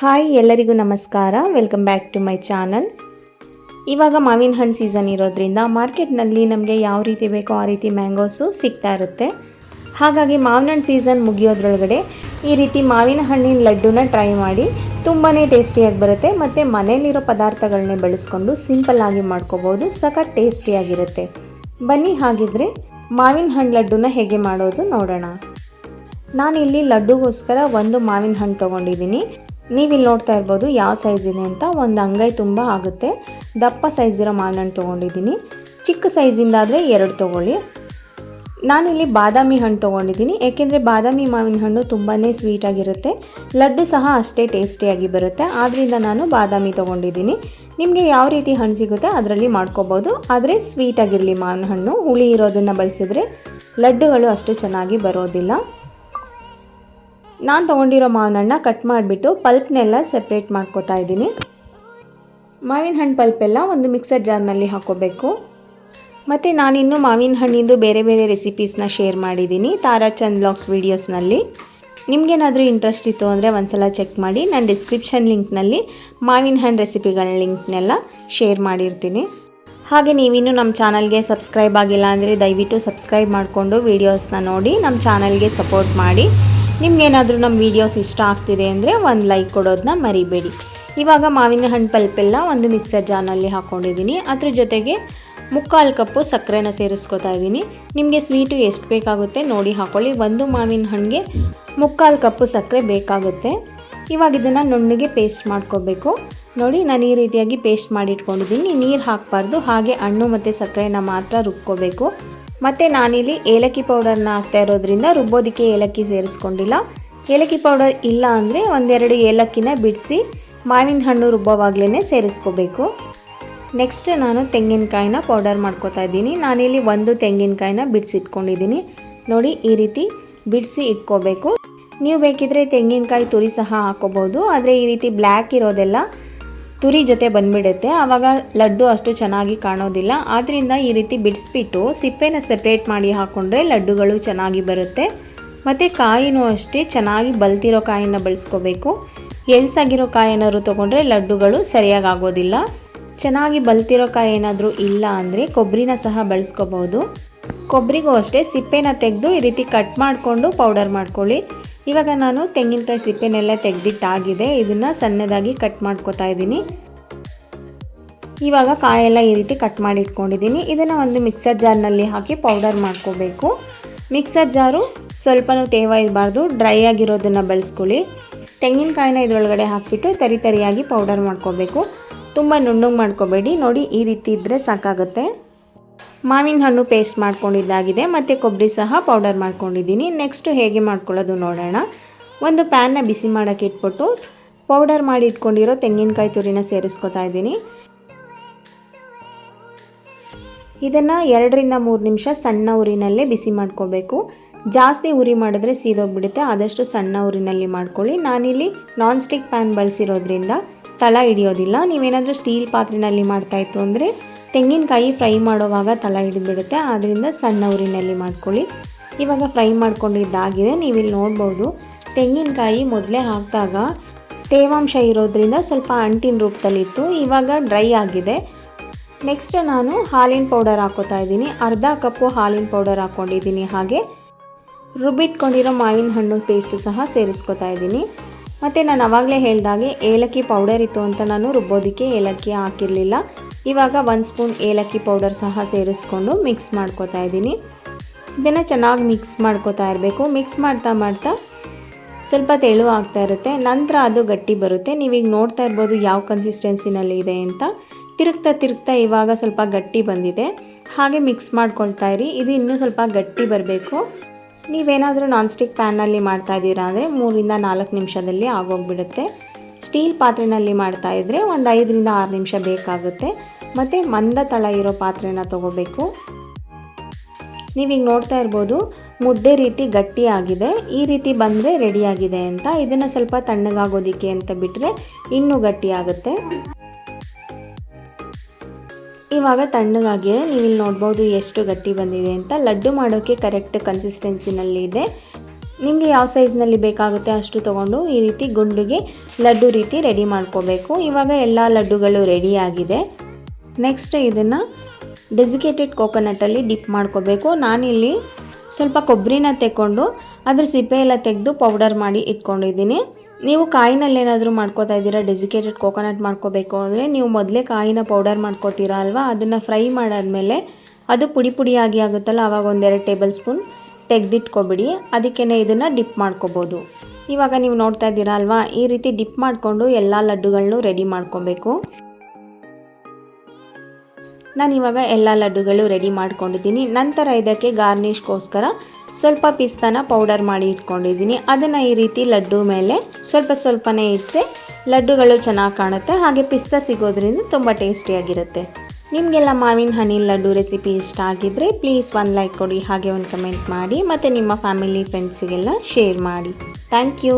Hi ಎಲ್ಲರಿಗೂ ನಮಸ್ಕಾರ. Welcome back to my channel. ಇವಾಗ ಮಾವಿನ ಹಣ್ಣು ಸೀಸನ್ ಇರೋದ್ರಿಂದ ಮಾರ್ಕೆಟ್ನಲ್ಲಿ ನಮಗೆ ಯಾವ ರೀತಿ ಬೇಕೋ ಆ ರೀತಿ ಮ್ಯಾಂಗೋಸು ಸಿಗ್ತಾ ಇರುತ್ತೆ. ಹಾಗಾಗಿ ಮಾವಿನ ಹಣ್ಣು ಸೀಸನ್ ಮುಗಿಯೋದ್ರೊಳಗಡೆ ಈ ರೀತಿ ಮಾವಿನ ಹಣ್ಣಿನ ಲಡ್ಡುನ ಟ್ರೈ ಮಾಡಿ. ತುಂಬಾ ಟೇಸ್ಟಿಯಾಗಿ ಬರುತ್ತೆ ಮತ್ತು ಮನೆಯಲ್ಲಿರೋ ಪದಾರ್ಥಗಳನ್ನೇ ಬಳಸ್ಕೊಂಡು ಸಿಂಪಲ್ಲಾಗಿ ಮಾಡ್ಕೋಬೋದು. ಸಖತ್ ಟೇಸ್ಟಿಯಾಗಿರುತ್ತೆ. ಬನ್ನಿ ಹಾಗಿದ್ರೆ ಮಾವಿನ ಹಣ್ಣು ಲಡ್ಡುನ ಹೇಗೆ ಮಾಡೋದು ನೋಡೋಣ. ನಾನಿಲ್ಲಿ ಲಡ್ಡುಗೋಸ್ಕರ ಒಂದು ಮಾವಿನ ಹಣ್ಣು ತೊಗೊಂಡಿದ್ದೀನಿ. ನೀವಿಲ್ಲಿ ನೋಡ್ತಾ ಇರ್ಬೋದು ಯಾವ ಸೈಜ್ ಇದೆ ಅಂತ. ಒಂದು ಅಂಗೈ ತುಂಬ ಆಗುತ್ತೆ. ದಪ್ಪ ಸೈಜ್ ಇರೋ ಮಾವಿನ ಹಣ್ಣು ತೊಗೊಂಡಿದ್ದೀನಿ. ಚಿಕ್ಕ ಸೈಜಿಂದಾದರೆ 2 ತೊಗೊಳ್ಳಿ. ನಾನಿಲ್ಲಿ ಬಾದಾಮಿ ಹಣ್ಣು ತೊಗೊಂಡಿದ್ದೀನಿ. ಏಕೆಂದರೆ ಬಾದಾಮಿ ಮಾವಿನ ಹಣ್ಣು ತುಂಬಾ ಸ್ವೀಟಾಗಿರುತ್ತೆ, ಲಡ್ಡು ಸಹ ಅಷ್ಟೇ ಟೇಸ್ಟಿಯಾಗಿ ಬರುತ್ತೆ. ಆದ್ದರಿಂದ ನಾನು ಬಾದಾಮಿ ತೊಗೊಂಡಿದ್ದೀನಿ. ನಿಮಗೆ ಯಾವ ರೀತಿ ಹಣ್ಣು ಸಿಗುತ್ತೆ ಅದರಲ್ಲಿ ಮಾಡ್ಕೋಬೋದು. ಆದರೆ ಸ್ವೀಟಾಗಿರಲಿ ಮಾವಿನ ಹಣ್ಣು. ಹುಳಿ ಇರೋದನ್ನು ಬಳಸಿದರೆ ಲಡ್ಡುಗಳು ಅಷ್ಟು ಚೆನ್ನಾಗಿ ಬರೋದಿಲ್ಲ. ನಾನು ತೊಗೊಂಡಿರೋ ಮಾವಿನ ಹಣ್ಣನ್ನ ಕಟ್ ಮಾಡಿಬಿಟ್ಟು ಪಲ್ಪ್ನೆಲ್ಲ ಸೆಪ್ರೇಟ್ ಮಾಡ್ಕೋತಾ ಇದ್ದೀನಿ. ಮಾವಿನ ಹಣ್ಣು ಪಲ್ಪೆಲ್ಲ ಒಂದು ಮಿಕ್ಸರ್ ಜಾರ್ನಲ್ಲಿ ಹಾಕ್ಕೋಬೇಕು. ಮತ್ತು ನಾನಿನ್ನು ಮಾವಿನ ಹಣ್ಣಿಂದು ಬೇರೆ ಬೇರೆ ರೆಸಿಪೀಸ್ನ ಶೇರ್ ಮಾಡಿದ್ದೀನಿ ತಾರಾಚಂದ್ ಬ್ಲಾಗ್ಸ್ ವೀಡಿಯೋಸ್ನಲ್ಲಿ. ನಿಮಗೇನಾದರೂ ಇಂಟ್ರೆಸ್ಟ್ ಇತ್ತು ಅಂದರೆ ಒಂದ್ಸಲ ಚೆಕ್ ಮಾಡಿ. ನಾನು ಡಿಸ್ಕ್ರಿಪ್ಷನ್ ಲಿಂಕ್ನಲ್ಲಿ ಮಾವಿನ ಹಣ್ಣು ರೆಸಿಪಿಗಳ ಲಿಂಕ್ನೆಲ್ಲ ಶೇರ್ ಮಾಡಿರ್ತೀನಿ. ಹಾಗೆ ನೀವಿನ್ನೂ ನಮ್ಮ ಚಾನಲ್ಗೆ ಸಬ್ಸ್ಕ್ರೈಬ್ ಆಗಿಲ್ಲ ಅಂದರೆ ದಯವಿಟ್ಟು ಸಬ್ಸ್ಕ್ರೈಬ್ ಮಾಡಿಕೊಂಡು ವೀಡಿಯೋಸ್ನ ನೋಡಿ ನಮ್ಮ ಚಾನಲ್ಗೆ ಸಪೋರ್ಟ್ ಮಾಡಿ. ನಿಮಗೇನಾದರೂ ನಮ್ಮ ವೀಡಿಯೋಸ್ ಇಷ್ಟ ಆಗ್ತಿದೆ ಅಂದರೆ ಒಂದು ಲೈಕ್ ಕೊಡೋದನ್ನ ಮರಿಬೇಡಿ. ಇವಾಗ ಮಾವಿನ ಹಣ್ಣು ಪಲ್ಪೆಲ್ಲ ಒಂದು ಮಿಕ್ಸರ್ ಜಾರ್ನಲ್ಲಿ ಹಾಕ್ಕೊಂಡಿದ್ದೀನಿ. ಅದ್ರ ಜೊತೆಗೆ 3/4 ಕಪ್ಪು ಸಕ್ಕರೆನ ಸೇರಿಸ್ಕೊತಾ ಇದ್ದೀನಿ. ನಿಮಗೆ ಸ್ವೀಟು ಎಷ್ಟು ಬೇಕಾಗುತ್ತೆ ನೋಡಿ ಹಾಕ್ಕೊಳ್ಳಿ. ಒಂದು ಮಾವಿನ ಹಣ್ಣಿಗೆ 3/4 ಕಪ್ಪು ಸಕ್ಕರೆ ಬೇಕಾಗುತ್ತೆ. ಇವಾಗ ಇದನ್ನು ನುಣ್ಣಗೆ ಪೇಸ್ಟ್ ಮಾಡ್ಕೋಬೇಕು. ನೋಡಿ ನಾನು ಈ ರೀತಿಯಾಗಿ ಪೇಸ್ಟ್ ಮಾಡಿಟ್ಕೊಂಡಿದ್ದೀನಿ. ನೀರು ಹಾಕಬಾರ್ದು, ಹಾಗೆ ಹಣ್ಣು ಮತ್ತು ಸಕ್ಕರೆನ ಮಾತ್ರ ರುಬ್ಕೋಬೇಕು. ಮತ್ತು ನಾನಿಲ್ಲಿ ಏಲಕ್ಕಿ ಪೌಡರ್ನ ಹಾಕ್ತಾ ಇರೋದ್ರಿಂದ ರುಬ್ಬೋದಕ್ಕೆ ಏಲಕ್ಕಿ ಸೇರಿಸ್ಕೊಂಡಿಲ್ಲ. ಏಲಕ್ಕಿ ಪೌಡರ್ ಇಲ್ಲ ಅಂದರೆ 1-2 ಏಲಕ್ಕಿನ ಬಿಡಿಸಿ ಮಾವಿನ ಹಣ್ಣು ರುಬ್ಬೋವಾಗಲೇ ಸೇರಿಸ್ಕೋಬೇಕು. ನೆಕ್ಸ್ಟ್ ನಾನು ತೆಂಗಿನಕಾಯಿನ ಪೌಡರ್ ಮಾಡ್ಕೋತಾ ಇದ್ದೀನಿ. ನಾನಿಲ್ಲಿ 1 ತೆಂಗಿನಕಾಯಿನ ಬಿಡಿಸಿಟ್ಕೊಂಡಿದ್ದೀನಿ. ನೋಡಿ ಈ ರೀತಿ ಬಿಡಿಸಿ ಇಟ್ಕೋಬೇಕು. ನೀವು ಬೇಕಿದ್ರೆ ತೆಂಗಿನಕಾಯಿ ತುರಿ ಸಹ ಹಾಕ್ಕೋಬೋದು. ಆದರೆ ಈ ರೀತಿ ಬ್ಲ್ಯಾಕ್ ಇರೋದೆಲ್ಲ ತುರಿ ಜೊತೆ ಬಂದುಬಿಡುತ್ತೆ, ಆವಾಗ ಲಡ್ಡು ಅಷ್ಟು ಚೆನ್ನಾಗಿ ಕಾಣೋದಿಲ್ಲ. ಆದ್ದರಿಂದ ಈ ರೀತಿ ಬಿಡಿಸ್ಬಿಟ್ಟು ಸಿಪ್ಪೆನ ಸೆಪ್ರೇಟ್ ಮಾಡಿ ಹಾಕ್ಕೊಂಡ್ರೆ ಲಡ್ಡುಗಳು ಚೆನ್ನಾಗಿ ಬರುತ್ತೆ. ಮತ್ತು ಕಾಯಿನೂ ಅಷ್ಟೇ ಚೆನ್ನಾಗಿ ಬಲ್ತಿರೋ ಕಾಯಿನ ಬಳಸ್ಕೋಬೇಕು. ಎಳ್ಸಾಗಿರೋ ಕಾಯಿ ಏನಾದ್ರು ತೊಗೊಂಡ್ರೆ ಲಡ್ಡುಗಳು ಸರಿಯಾಗಿ ಆಗೋದಿಲ್ಲ. ಚೆನ್ನಾಗಿ ಬಲ್ತಿರೋ ಕಾಯಿ ಏನಾದರೂ ಇಲ್ಲ ಅಂದರೆ ಕೊಬ್ಬರಿನ ಸಹ ಬಳಸ್ಕೋಬೋದು. ಕೊಬ್ಬರಿಗೂ ಅಷ್ಟೇ ಸಿಪ್ಪೆನ ತೆಗೆದು ಈ ರೀತಿ ಕಟ್ ಮಾಡಿಕೊಂಡು ಪೌಡರ್ ಮಾಡ್ಕೊಳ್ಳಿ. ಇವಾಗ ನಾನು ತೆಂಗಿನಕಾಯಿ ಸಿಪ್ಪೆನೆಲ್ಲ ತೆಗೆದಿಟ್ಟಾಗಿದೆ. ಇದನ್ನು ಸಣ್ಣದಾಗಿ ಕಟ್ ಮಾಡ್ಕೊತಾ ಇದ್ದೀನಿ. ಇವಾಗ ಕಾಯೆಲ್ಲ ಈ ರೀತಿ ಕಟ್ ಮಾಡಿ ಇಟ್ಕೊಂಡಿದ್ದೀನಿ. ಇದನ್ನು ಒಂದು ಮಿಕ್ಸರ್ ಜಾರ್ನಲ್ಲಿ ಹಾಕಿ ಪೌಡರ್ ಮಾಡ್ಕೋಬೇಕು. ಮಿಕ್ಸರ್ ಜಾರು ಸ್ವಲ್ಪನೂ ತೇವ ಇರಬಾರ್ದು, ಡ್ರೈ ಆಗಿರೋದನ್ನು ಬಳಸ್ಕೊಳ್ಳಿ. ತೆಂಗಿನಕಾಯಿನ ಇದರೊಳಗಡೆ ಹಾಕಿಬಿಟ್ಟು ತರಿಯಾಗಿ ಪೌಡರ್ ಮಾಡ್ಕೋಬೇಕು. ತುಂಬ ನುಣ್ಣಗೆ ಮಾಡ್ಕೋಬೇಡಿ. ನೋಡಿ ಈ ರೀತಿ ಇದ್ದರೆ ಸಾಕಾಗುತ್ತೆ. ಮಾವಿನ ಹಣ್ಣು ಪೇಸ್ಟ್ ಮಾಡ್ಕೊಂಡಿದ್ದಾಗಿದೆ ಮತ್ತು ಕೊಬ್ಬರಿ ಸಹ ಪೌಡರ್ ಮಾಡ್ಕೊಂಡಿದ್ದೀನಿ. ನೆಕ್ಸ್ಟು ಹೇಗೆ ಮಾಡ್ಕೊಳ್ಳೋದು ನೋಡೋಣ. ಒಂದು ಪ್ಯಾನ್ನ ಬಿಸಿ ಮಾಡೋಕ್ಕೆ ಇಟ್ಬಿಟ್ಟು ಪೌಡರ್ ಮಾಡಿ ಇಟ್ಕೊಂಡಿರೋ ತೆಂಗಿನಕಾಯಿ ತುರಿನ ಸೇರಿಸ್ಕೊತಾ ಇದ್ದೀನಿ. ಇದನ್ನು 2-3 ನಿಮಿಷ ಸಣ್ಣ ಉರಿನಲ್ಲೇ ಬಿಸಿ ಮಾಡ್ಕೋಬೇಕು. ಜಾಸ್ತಿ ಉರಿ ಮಾಡಿದ್ರೆ ಸೀದೋಗ್ಬಿಡುತ್ತೆ. ಆದಷ್ಟು ಸಣ್ಣ ಉರಿನಲ್ಲಿ ಮಾಡ್ಕೊಳ್ಳಿ. ನಾನಿಲ್ಲಿ ನಾನ್ ಸ್ಟಿಕ್ ಪ್ಯಾನ್ ಬಳಸಿರೋದ್ರಿಂದ ತಳ ಹಿಡಿಯೋದಿಲ್ಲ. ನೀವೇನಾದರೂ ಸ್ಟೀಲ್ ಪಾತ್ರೆಯಲ್ಲಿ ಮಾಡ್ತಾಯಿತ್ತು ಅಂದರೆ ತೆಂಗಿನಕಾಯಿ ಫ್ರೈ ಮಾಡೋವಾಗ ತಳ ಹಿಡಿದ್ಬಿಡುತ್ತೆ. ಆದ್ದರಿಂದ ಸಣ್ಣ ಉರಿನಲ್ಲಿ ಮಾಡ್ಕೊಳ್ಳಿ. ಇವಾಗ ಫ್ರೈ ಮಾಡ್ಕೊಂಡಿದ್ದಾಗಿದೆ. ನೀವಿಲ್ಲಿ ನೋಡ್ಬೋದು ತೆಂಗಿನಕಾಯಿ ಮೊದಲೇ ಹಾಕಿದಾಗ ತೇವಾಂಶ ಇರೋದ್ರಿಂದ ಸ್ವಲ್ಪ ಅಂಟಿನ ರೂಪದಲ್ಲಿತ್ತು. ಇವಾಗ ಡ್ರೈ ಆಗಿದೆ. ನೆಕ್ಸ್ಟ್ ನಾನು ಹಾಲಿನ ಪೌಡರ್ ಹಾಕೋತಾ ಇದ್ದೀನಿ. ಅರ್ಧ ಕಪ್ಪು ಹಾಲಿನ ಪೌಡರ್ ಹಾಕ್ಕೊಂಡಿದ್ದೀನಿ. ಹಾಗೆ ರುಬ್ಬಿಟ್ಕೊಂಡಿರೋ ಮಾವಿನ ಹಣ್ಣು ಪೇಸ್ಟ್ ಸಹ ಸೇರಿಸ್ಕೊತಾ ಇದ್ದೀನಿ. ಮತ್ತು ನಾನು ಆವಾಗಲೇ ಹೇಳ್ದಾಗೆ ಏಲಕ್ಕಿ ಪೌಡರ್ ಇತ್ತು ಅಂತ ನಾನು ರುಬ್ಬೋದಕ್ಕೆ ಏಲಕ್ಕಿ ಹಾಕಿರಲಿಲ್ಲ. ಇವಾಗ 1 ಸ್ಪೂನ್ ಏಲಕ್ಕಿ ಪೌಡರ್ ಸಹ ಸೇರಿಸ್ಕೊಂಡು ಮಿಕ್ಸ್ ಮಾಡ್ಕೋತಾ ಇದ್ದೀನಿ. ಇದನ್ನು ಚೆನ್ನಾಗಿ ಮಿಕ್ಸ್ ಮಾಡ್ಕೋತಾ ಇರಬೇಕು. ಮಿಕ್ಸ್ ಮಾಡ್ತಾ ಸ್ವಲ್ಪ ತೆಳು ಆಗ್ತಾ ಇರುತ್ತೆ. ನಂತರ ಅದು ಗಟ್ಟಿ ಬರುತ್ತೆ. ನೀವೀಗ ನೋಡ್ತಾ ಇರ್ಬೋದು ಯಾವ ಕನ್ಸಿಸ್ಟೆನ್ಸಿನಲ್ಲಿ ಇದೆ ಅಂತ. ತಿರುಗ್ತಾ ಇವಾಗ ಸ್ವಲ್ಪ ಗಟ್ಟಿ ಬಂದಿದೆ. ಹಾಗೆ ಮಿಕ್ಸ್ ಮಾಡ್ಕೊಳ್ತಾ ಇರಿ. ಇದು ಇನ್ನೂ ಸ್ವಲ್ಪ ಗಟ್ಟಿ ಬರಬೇಕು. ನೀವೇನಾದರೂ ನಾನ್ ಸ್ಟಿಕ್ ಪ್ಯಾನ್ನಲ್ಲಿ ಮಾಡ್ತಾಯಿದ್ದೀರಾ ಅಂದರೆ 3-4 ನಿಮಿಷದಲ್ಲಿ ಆಗೋಗ್ಬಿಡುತ್ತೆ. ಸ್ಟೀಲ್ ಪಾತ್ರೆಯಲ್ಲಿ ಮಾಡ್ತಾಯಿದ್ರೆ ಒಂದು 5-6 ನಿಮಿಷ ಬೇಕಾಗುತ್ತೆ. ಮತ್ತು ಮಂದ ತಳ ಇರೋ ಪಾತ್ರೆನ ತೊಗೋಬೇಕು. ನೀವೀಗ ನೋಡ್ತಾ ಇರ್ಬೋದು ಮುದ್ದೆ ರೀತಿ ಗಟ್ಟಿಯಾಗಿದೆ. ಈ ರೀತಿ ಬಂದರೆ ರೆಡಿಯಾಗಿದೆ ಅಂತ. ಇದನ್ನು ಸ್ವಲ್ಪ ತಣ್ಣಗಾಗೋದಕ್ಕೆ ಅಂತ ಬಿಟ್ಟರೆ ಇನ್ನೂ ಗಟ್ಟಿಯಾಗುತ್ತೆ. ಇವಾಗ ತಣ್ಣಗಾಗಿದೆ. ನೀವಿಲ್ಲಿ ನೋಡ್ಬೋದು ಎಷ್ಟು ಗಟ್ಟಿ ಬಂದಿದೆ ಅಂತ. ಲಡ್ಡು ಮಾಡೋಕ್ಕೆ ಕರೆಕ್ಟ್ ಕನ್ಸಿಸ್ಟೆನ್ಸಿನಲ್ಲಿ ಇದೆ. ನಿಮಗೆ ಯಾವ ಸೈಜ್ನಲ್ಲಿ ಬೇಕಾಗುತ್ತೆ ಅಷ್ಟು ತೊಗೊಂಡು ಈ ರೀತಿ ಗುಂಡಿಗೆ ಲಡ್ಡು ರೀತಿ ರೆಡಿ ಮಾಡ್ಕೋಬೇಕು. ಇವಾಗ ಎಲ್ಲ ಲಡ್ಡುಗಳು ರೆಡಿಯಾಗಿದೆ. ನೆಕ್ಸ್ಟ್ ಇದನ್ನು ಡೆಸಿಕೇಟೆಡ್ ಕೋಕೋನಟ್ಟಲ್ಲಿ ಡಿಪ್ ಮಾಡ್ಕೋಬೇಕು. ನಾನಿಲ್ಲಿ ಸ್ವಲ್ಪ ಕೊಬ್ಬರಿನ ತೆಕ್ಕೊಂಡು ಅದ್ರ ಸಿಪ್ಪೆ ಎಲ್ಲ ತೆಗೆದು ಪೌಡರ್ ಮಾಡಿ ಇಟ್ಕೊಂಡಿದ್ದೀನಿ. ನೀವು ಕಾಯಿನಲ್ಲಿ ಏನಾದರೂ ಮಾಡ್ಕೋತಾ ಇದ್ದೀರಾ, ಡೆಸಿಕೇಟೆಡ್ ಕೋಕೋನಟ್ ಮಾಡ್ಕೋಬೇಕು ಅಂದರೆ ನೀವು ಮೊದಲೇ ಕಾಯಿನ ಪೌಡರ್ ಮಾಡ್ಕೋತೀರಾ ಅಲ್ವಾ, ಅದನ್ನು ಫ್ರೈ ಮಾಡಾದಮೇಲೆ ಅದು ಪುಡಿ ಪುಡಿಯಾಗಿ ಆಗುತ್ತಲ್ಲ, ಆವಾಗ 1-2 ಟೇಬಲ್ ಸ್ಪೂನ್ ತೆಗೆದಿಟ್ಕೊಬಿಡಿ. ಅದಕ್ಕೇ ಇದನ್ನು ಡಿಪ್ ಮಾಡ್ಕೋಬೋದು. ಇವಾಗ ನೀವು ನೋಡ್ತಾ ಇದ್ದೀರಾ ಅಲ್ವಾ, ಈ ರೀತಿ ಡಿಪ್ ಮಾಡಿಕೊಂಡು ಎಲ್ಲ ಲಡ್ಡುಗಳನ್ನೂ ರೆಡಿ ಮಾಡ್ಕೊಬೇಕು. ನಾನಿವಾಗ ಎಲ್ಲ ಲಡ್ಡುಗಳು ರೆಡಿ ಮಾಡ್ಕೊಂಡಿದ್ದೀನಿ. ನಂತರ ಇದಕ್ಕೆ ಗಾರ್ನಿಷ್ಗೋಸ್ಕರ ಸ್ವಲ್ಪ ಪಿಸ್ತಾನ ಪೌಡರ್ ಮಾಡಿ ಇಟ್ಕೊಂಡಿದ್ದೀನಿ. ಅದನ್ನು ಈ ರೀತಿ ಲಡ್ಡು ಮೇಲೆ ಸ್ವಲ್ಪನೇ ಇಟ್ಟರೆ ಲಡ್ಡುಗಳು ಚೆನ್ನಾಗಿ ಕಾಣುತ್ತೆ. ಹಾಗೆ ಪಿಸ್ತಾ ಸಿಗೋದ್ರಿಂದ ತುಂಬ ಟೇಸ್ಟಿಯಾಗಿರುತ್ತೆ. ನಿಮಗೆಲ್ಲ ಮಾವಿನ ಹನಿ ಲಡ್ಡು ರೆಸಿಪಿ ಇಷ್ಟ ಆಗಿದ್ದರೆ ಪ್ಲೀಸ್ ಒಂದು ಲೈಕ್ ಕೊಡಿ, ಹಾಗೆ ಒಂದು ಕಮೆಂಟ್ ಮಾಡಿ, ಮತ್ತು ನಿಮ್ಮ ಫ್ಯಾಮಿಲಿ ಫ್ರೆಂಡ್ಸಿಗೆಲ್ಲ ಶೇರ್ ಮಾಡಿ. Thank you.